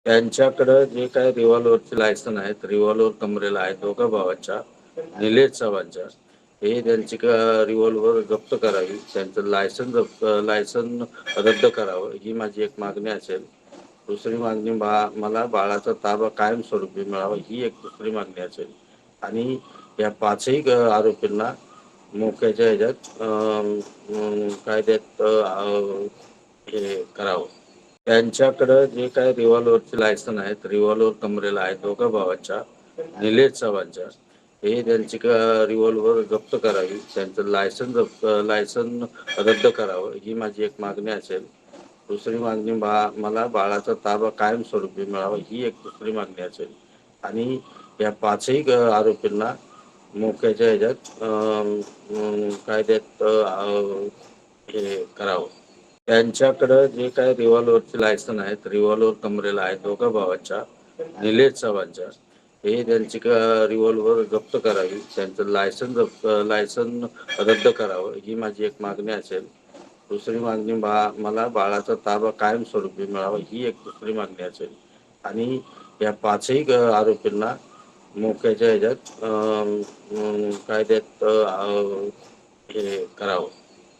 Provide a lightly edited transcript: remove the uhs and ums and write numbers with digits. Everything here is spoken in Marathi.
त्यांच्याकडं जे काही रिव्हॉल्वरचे लायसन आहेत, रिव्हॉल्वर कमरेला आहे दोघा भावाच्या, निलेश चव्हाणच्या, हे त्यांची रिव्हॉल्वर जप्त करावी, त्यांचं लायसन रद्द करावं, ही माझी एक मागणी असेल. दुसरी मागणी मला बाळाचा ताबा कायमस्वरूपी मिळावा, ही एक दुसरी मागणी असेल. आणि या पाचही आरोपींना मोक्याच्या ह्याच्यात कायद्यात हे करावं. त्यांच्याकडं जे काही रिव्हॉल्वरचे लायसन आहेत, रिव्हॉल्वर कमरेला आहे दोघा भावाच्या, निलेश चव्हाणच्या, हे त्यांची रिव्हॉल्वर जप्त करावी, त्यांचं लायसन रद्द करावं, ही माझी एक मागणी असेल. दुसरी मागणी मला बाळाचा ताबा कायमस्वरूपी मिळावा, ही एक दुसरी मागणी असेल. आणि या पाचही आरोपींना मोक्याच्या ह्याच्यात कायद्यात हे करावं. त्यांच्याकडं जे काही रिव्हॉल्वरचे लायसन आहेत, रिव्हॉल्वर कमरेला आहे दोघा भावाच्या, निलेश चव्हाणच्या, हे त्यांची रिव्हॉल्वर जप्त करावी, त्यांचं लायसन रद्द करावं, ही माझी एक मागणी असेल. दुसरी मागणी मला बाळाचा ताबा कायमस्वरूपी मिळावा, ही एक दुसरी मागणी असेल. आणि या पाचही आरोपींना मोक्याच्या ह्याच्यात कायद्यात हे करावं.